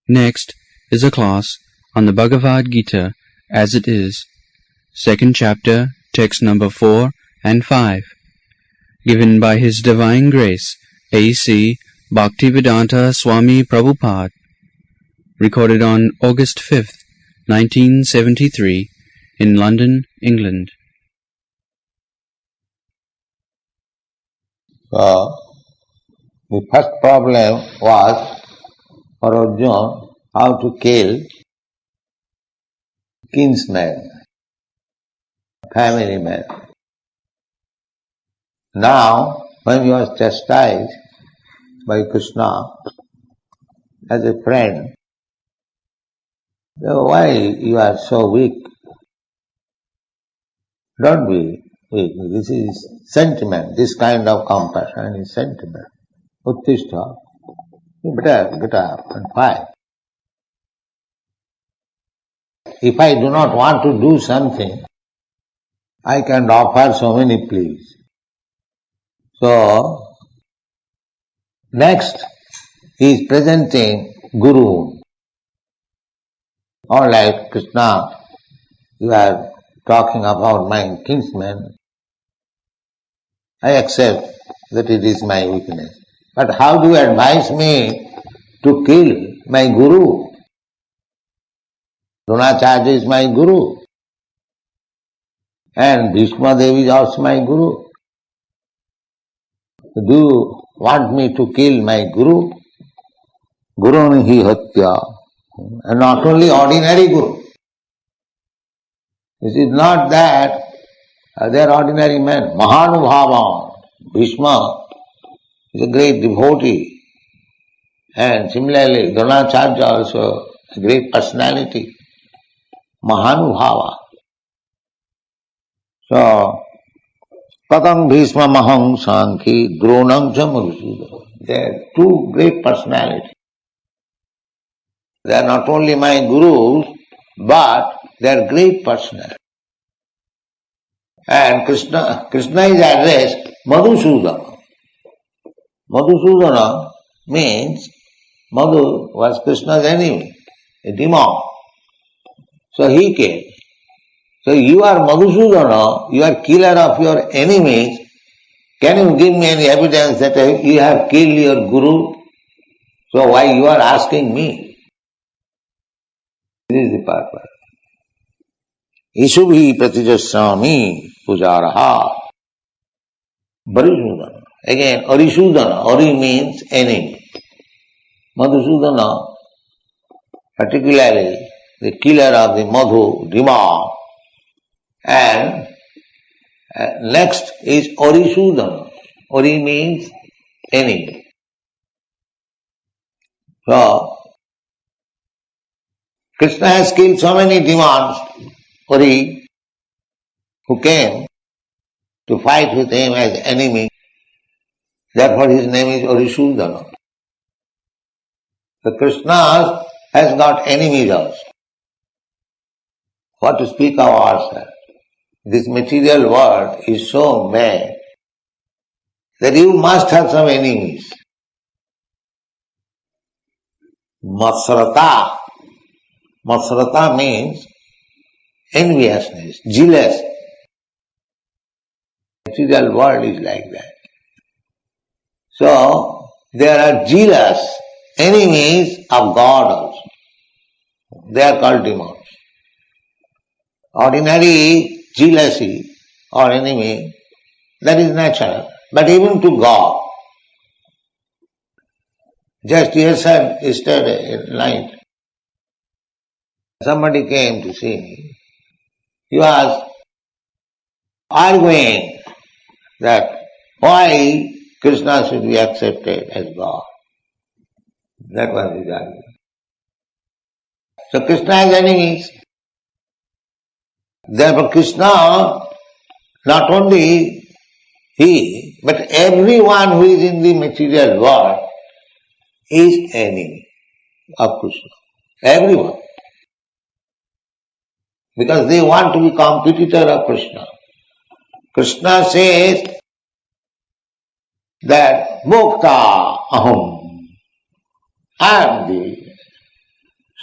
Next is a class on the Bhagavad Gita as it is, second chapter, text number 4 and 5, given by His Divine Grace, A.C. Bhaktivedanta Swami Prabhupada, recorded on August 5th, 1973, in London, England. So, the first problem was for Arjuna how to kill kinsman, family man. Now, when he was chastised by Krishna as a friend, why you are so weak? Don't be weak. This is sentiment. This kind of compassion is sentiment. Uttishta. You better get up and fight. If I do not want to do something, I can offer so many pleas. So, next he is presenting Guru. All right, Krishna, you are talking about my kinsman. I accept that it is my weakness. But how do you advise me to kill my Guru? Dronacharya is my Guru. And Bhishma Devi is also my Guru. Do you want me to kill my Guru? Guru hi hatya. And not only ordinary Guru. This is not that they are ordinary men. Mahanubhava. Bhishma is a great devotee. And similarly, Dronacharya also a great personality. Mahanubhava. So, Patam Bhishma Maham Sankhi Dronam Madhusudana. They are two great personalities. They are not only my gurus, but they are great personalities. And Krishna is addressed Madhusudana. Madhusudana means Madhu was Krishna's enemy, a demon. So he came. So you are Madhusudana, you are killer of your enemies. Can you give me any evidence that you have killed your Guru? So why you are asking me? This is the purpose. Ishubhi pratijasami pujaraha. Barisudana. Again, Arisudana. Ari means enemy. Madhusudana, particularly the killer of the Madhu, demon. And next is Arisudana. Ari means enemy. So, Krishna has killed so many demons, Ari, who came to fight with him as enemy. Therefore his name is Arisudana. So Krishna has got enemies also. What to speak of ourselves? This material world is so bad that you must have some enemies. Matsarata. Matsarata means enviousness, jealous. Material world is like that. So, there are jealous enemies of God also. They are called demons. Ordinary jealousy or enemy, that is natural. But even to God, just yesterday night, somebody came to see me. He was arguing that why Krishna should be accepted as God. That was his argument. So Krishna has enemies. Therefore Krishna, not only he, but everyone who is in the material world is enemy of Krishna. Everyone. Because they want to be competitor of Krishna. Krishna says that Mukta Aham, I am the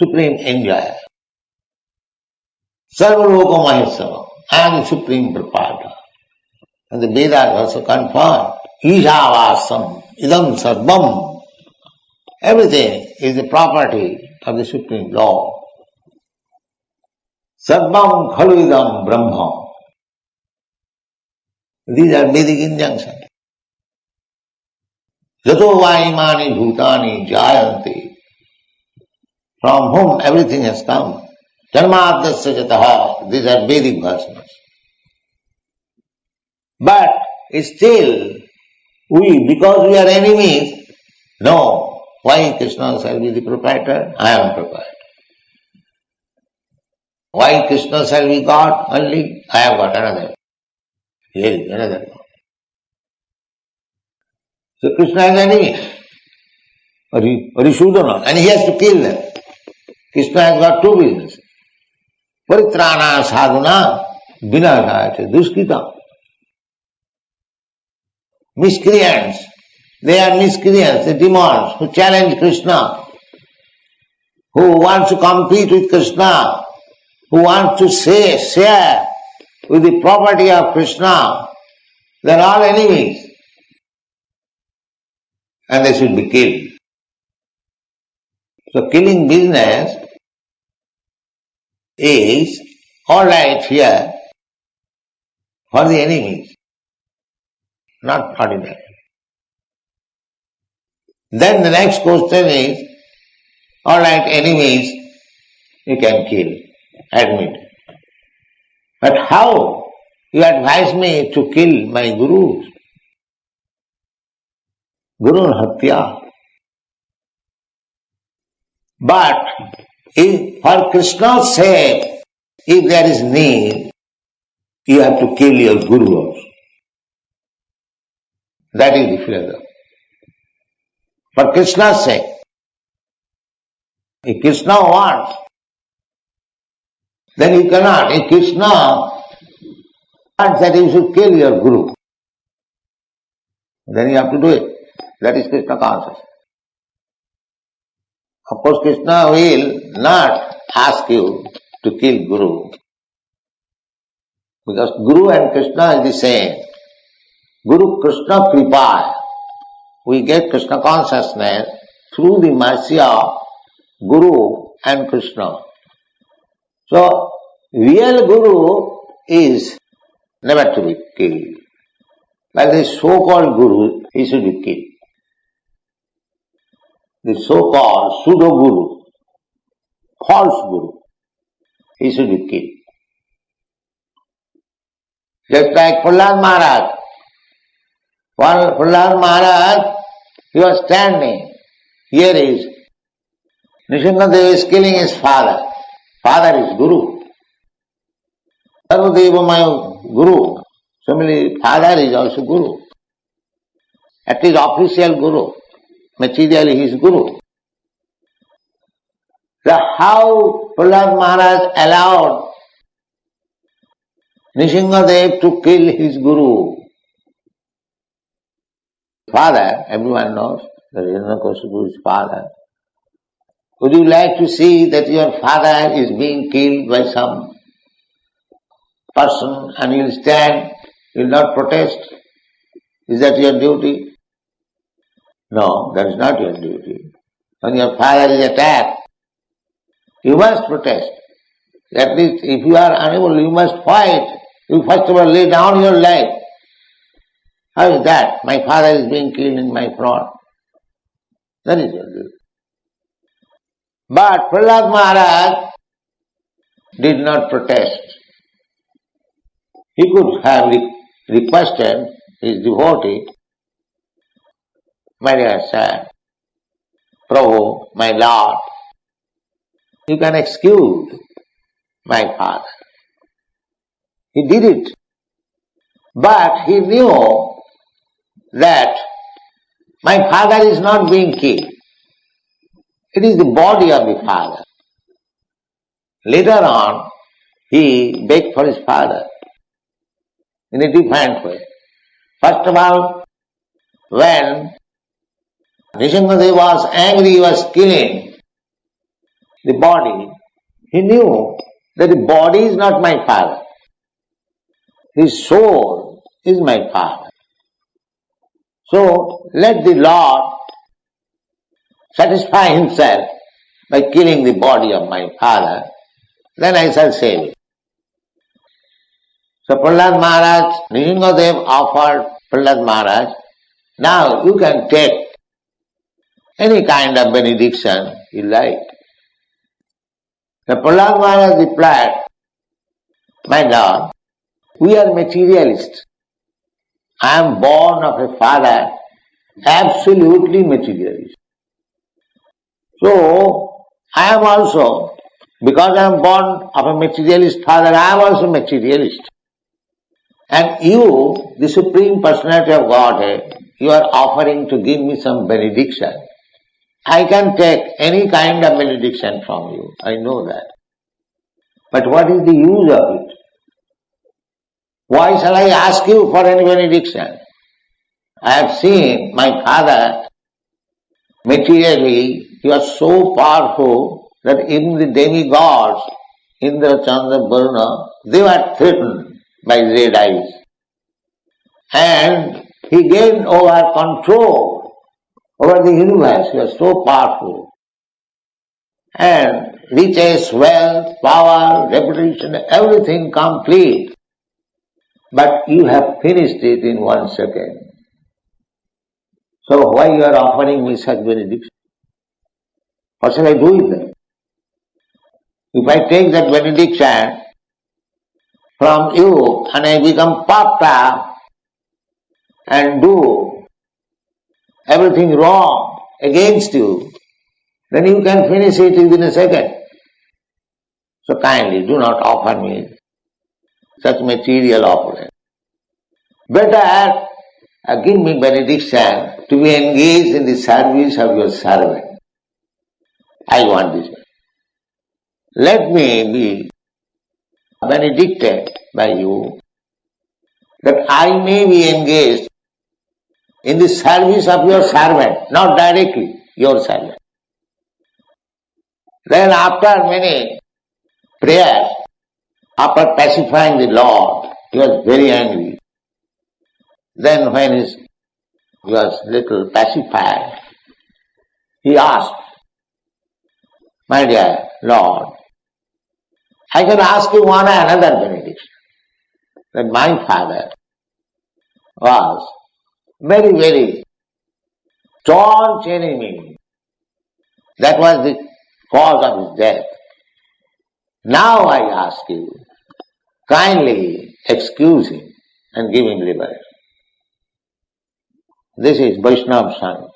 supreme enjoyer. Sarvaloka Maheshwara, I am the supreme proprietor. And the Vedas also confirm, Ishavasam, Idam Sarvam. Everything is the property of the Supreme Lord. Sarvam khalu idam Brahma. These are Vedic injunctions. Jato vaimani bhutani jayanti. From whom everything has come. Janmadasya jataha. These are Vedic verses. But still, because we are enemies, no. Why Krishna shall be the proprietor? I am proprietor. Why Krishna shall be God only? I have got another. Here is another God. So Krishna is enemy. Arisudana, and he has to kill them. Krishna has got two businesses. Paritrana sadhana vinasaya duskita. Miscreants. They are miscreants, the demons who challenge Krishna, who want to compete with Krishna, who want to share with the property of Krishna. They are all enemies. And they should be killed. So killing business is all right here for the enemies, not ordinary. Then the next question is, all right, enemies you can kill, admit. But how? You advise me to kill my gurus. Guru Hatya. But for Krishna's sake, if there is need, you have to kill your guru also. That is the philosophy. For Krishna's sake. If Krishna wants, then you cannot. If Krishna wants that you should kill your guru, then you have to do it. That is Krishna consciousness. Of course, Krishna will not ask you to kill guru, because guru and Krishna is the same. Guru Krishna Kripa. We get Krishna consciousness through the mercy of Guru and Krishna. So, real Guru is never to be killed. While the so-called Guru, he should be killed. The so-called pseudo-Guru, false Guru, he should be killed. Just like Prahlad Maharaj. While Prahlad Maharaj, he was standing. Here is Nrsimhadev is killing his father. Father is Guru. Sarvadeva Maya Guru. Similarly, father is also Guru. At least official Guru. Materially he is Guru. So how Prahlad Maharaj allowed Nrsimhadev to kill his Guru? Father, everyone knows that Hiranyakashipu is father. Would you like to see that your father is being killed by some person and you will stand, you will not protest? Is that your duty? No, that is not your duty. When your father is attacked, you must protest. At least if you are unable, you must fight. You first of all lay down your life. How is that? My father is being killed in my front. That is your duty. But Prahlad Maharaj did not protest. He could have requested his devotee, my dear sir, Prabhu, my Lord, you can excuse my father. He did it. But he knew that my father is not being killed. It is the body of the father. Later on, he begged for his father in a different way. First of all, when Nrsimhadev was angry, he was killing, the body, he knew that the body is not my father. His soul is my father. So let the Lord satisfy himself by killing the body of my father, then I shall save it. So Prahlad Maharaj, Nrsimhadev offered Prahlad Maharaj, now you can take any kind of benediction you like. So Prahlad Maharaj replied, my Lord, we are materialists. I am born of a father absolutely materialist. So I am also, because I am born of a materialist father, I am also materialist. And you, the Supreme Personality of Godhead, you are offering to give me some benediction. I can take any kind of benediction from you, I know that. But what is the use of it? Why shall I ask you for any benediction? I have seen my father, materially, he was so powerful that even the demigods, Indra, Chandra, Varuna, they were threatened by red eyes. And he gained over control over the universe. He was so powerful. And riches, wealth, power, reputation, everything complete. But you have finished it in 1 second. So why you are offering me such benediction? What shall I do with them? If I take that benediction from you and I become puffed up and do everything wrong against you, then you can finish it within a second. So kindly do not offer me such material offering. Better give me benediction to be engaged in the service of your servant. I want this. Let me be benedicted by you, that I may be engaged in the service of your servant, not directly your servant. Then after many prayers, after pacifying the Lord, he was very angry. Then when he was little pacified, he asked, my dear Lord, I can ask you one another benediction, that my father was very, very staunch enemy. That was the cause of his death. Now I ask you, kindly excuse him and give him liberty. This is Vaishnava Sangha.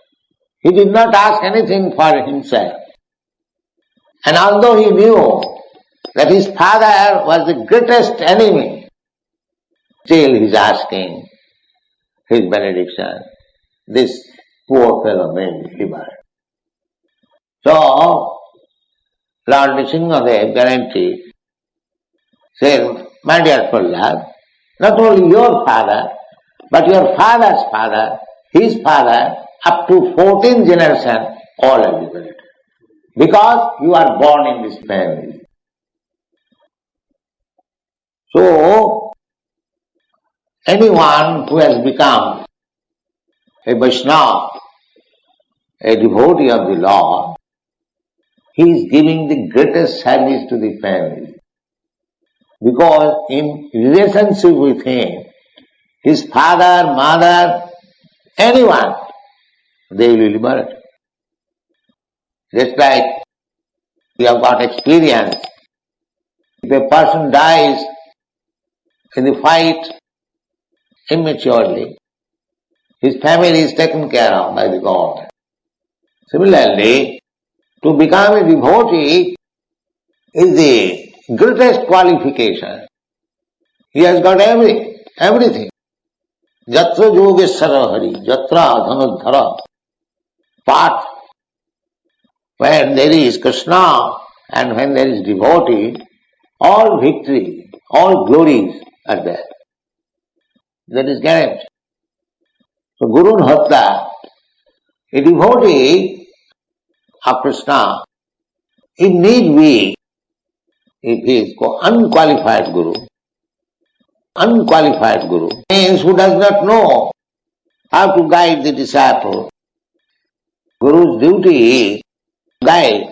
He did not ask anything for himself. And although he knew that his father was the greatest enemy, still he is asking his benediction. This poor fellow may be liberated. So, Lord Nrsimhadev guaranteed, said, my dear Prahlad, not only your father, but your father's father, his father, up to 14 generations, all are liberated. Because you are born in this family. So, anyone who has become a Vaishnava, a devotee of the Lord, he is giving the greatest service to the family. Because in relationship with him, his father, mother, anyone, they will be liberated. Just like we have got experience. If a person dies in the fight immaturely, his family is taken care of by the God. Similarly, to become a devotee is the greatest qualification. He has got everything. Jatra Yogeshwara Hari, Jatra Dhanudhara, path. When there is Krishna and when there is devotee, all victory, all glories are there. That is guaranteed. So Guru Hatta, a devotee of Krishna, if need be, if he is unqualified Guru, means who does not know how to guide the disciple. Guru's duty is to guide.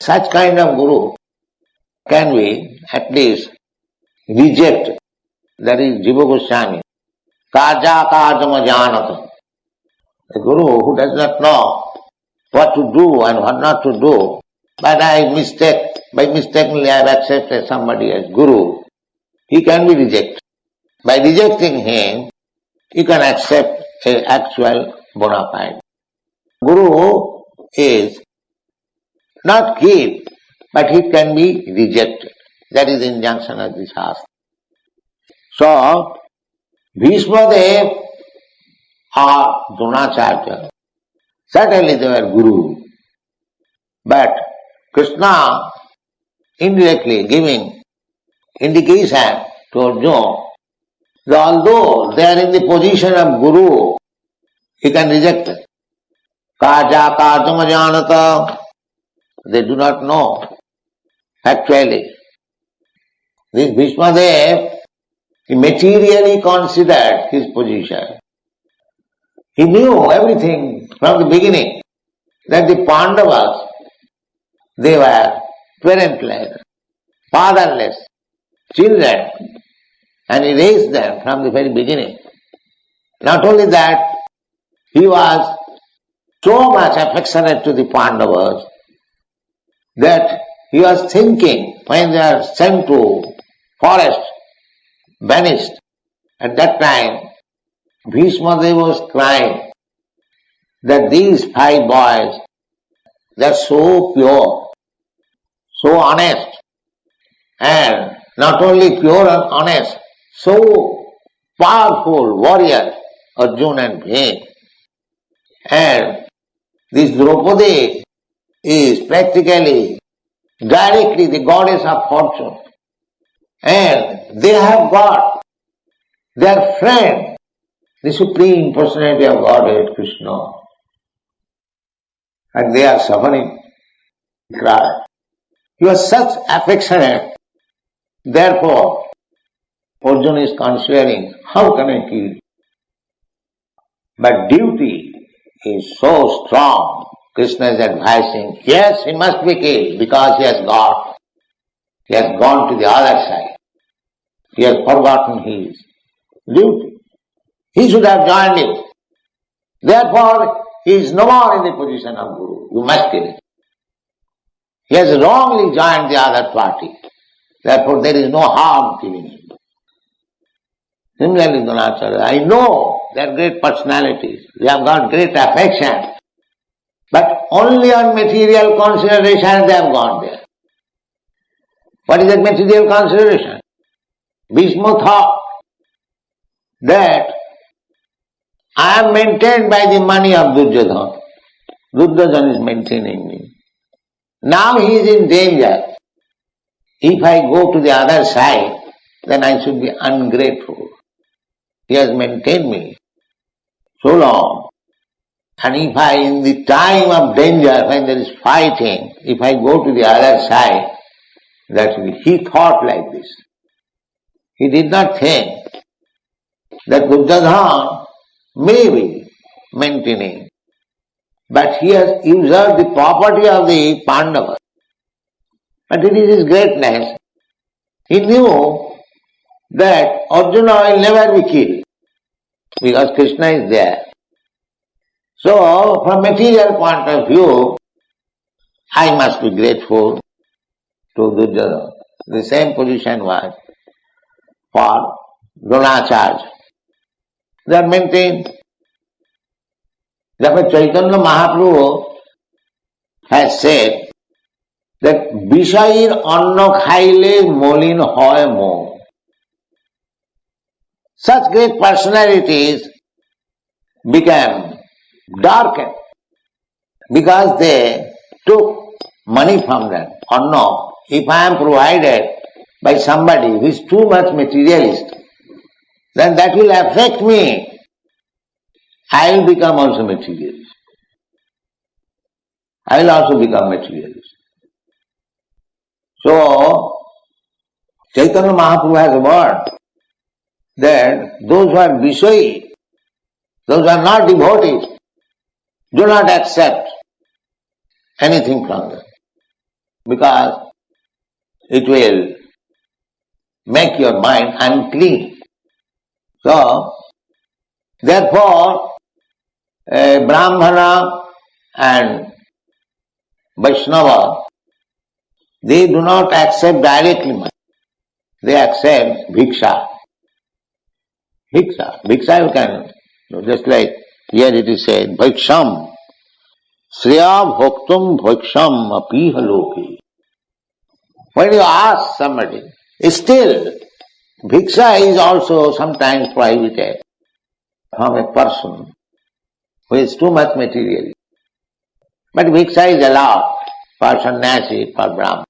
Such kind of Guru can we at least reject. That is Jiva Goswami. Kaja kajama janata. A Guru who does not know what to do and what not to do, but by mistakenly I have accepted somebody as Guru, he can be rejected. By rejecting him, you can accept an actual bona fide. Guru is not killed, but he can be rejected. That is the injunction of the Shastra. So, Bhishma Dev or Dronacharya, certainly they were Guru, but Krishna indirectly giving indication to Arjuna that although they are in the position of Guru, he can reject it. Kaja kajama janata. They do not know. Actually, this Bhishma Dev, he materially considered his position. He knew everything from the beginning, that the Pandavas, they were parentless, fatherless children, and he raised them from the very beginning. Not only that, he was so much affectionate to the Pandavas that he was thinking when they are sent to forest, banished. At that time, Bhishma Deva was crying that these 5 boys, they are so pure, so honest, and not only pure and honest, so powerful warriors, Arjuna and Bhima. And this Draupadi is practically, directly the goddess of fortune. And they have got their friend, the Supreme Personality of Godhead, Krishna. And they are suffering. Cry. You are such affectionate. Therefore, Arjuna is considering, how can I kill? But duty is so strong. Krishna is advising, yes, he must be killed because he has gone to the other side. He has forgotten his duty. He should have joined you. Therefore, he is no more in the position of Guru. You must kill him. He has wrongly joined the other party. Therefore, there is no harm killing him. Similarly, Dronacharya, I know they are great personalities. They have got great affection. But only on material consideration they have gone there. What is that material consideration? Bhishma thought that I am maintained by the money of Duryodhana. Duryodhana is maintaining me. Now he is in danger. If I go to the other side, then I should be ungrateful. He has maintained me so long. And if I, in the time of danger, when there is fighting, if I go to the other side, that he thought like this. He did not think that Duryodhana may be maintaining, but he has usurped the property of the Pandavas. But it is his greatness. He knew that Arjuna will never be killed because Krishna is there. So, from material point of view, I must be grateful to Duryodhana. The same position was for Dronacharya. They are maintained. Therefore, Chaitanya Mahaprabhu has said that Vishayir Anna Khaile Molin Hoy Mo. Such great personalities became darkened because they took money from them. Or no, if I am provided by somebody who is too much materialist, then that will affect me. I will become also materialist. I will also become materialist. So, Chaitanya Mahaprabhu has a word that those who are Vishayi, those who are not devotees, do not accept anything from them because it will make your mind unclean. So, therefore, a Brahmana and Vaishnava, they do not accept directly money. They accept bhiksha. Bhiksha you can, just like here it is said, bhiksham, sriya bhoktum bhiksham apiha loki. When you ask somebody, still, bhiksha is also sometimes prohibited from a person who is too much material. But bhiksha is allowed for sannyasi, for Brahman.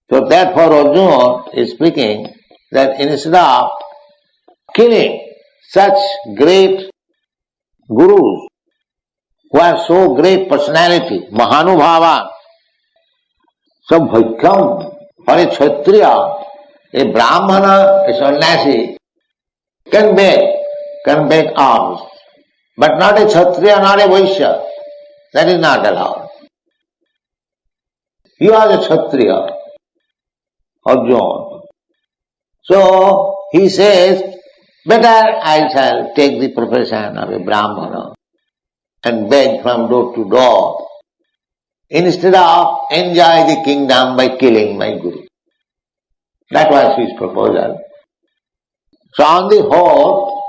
So therefore Arjuna is speaking that instead of killing such great gurus who are so great personality, Mahanubhava, so bhikkham, for a kshatriya, a brahmana, a sannyasi can beg alms, but not a kshatriya, not a vaishya. That is not allowed. You are a kshatriya, Arjuna. So he says, better I shall take the profession of a brahmana and beg from door to door instead of enjoy the kingdom by killing my guru. That was his proposal. So on the whole,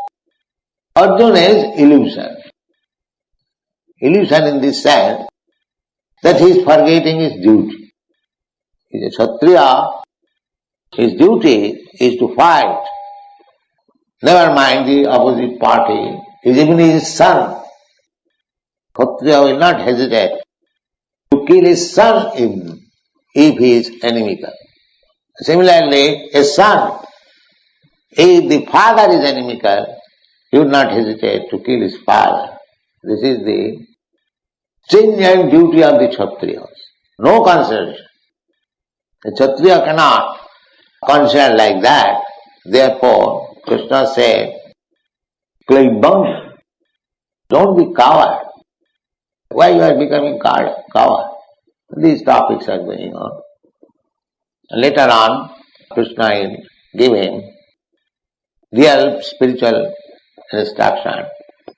Arjuna is illusion. Illusion in this sense that he is forgetting his duty. He is a Kshatriya, his duty is to fight. Never mind the opposite party, even his son. Kshatriya will not hesitate to kill his son if he is inimical. Similarly, a son, if the father is inimical, he would not hesitate to kill his father. This is the stringent duty of the Kshatriyas. No consideration. A Kshatriya cannot consider like that. Therefore, Krishna said, Klaibam, don't be coward. Why you are becoming coward? These topics are going on. Later on, Krishna will give him real spiritual instruction.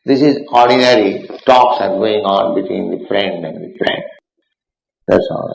This is ordinary talks are going on between the friend and the friend. That's all.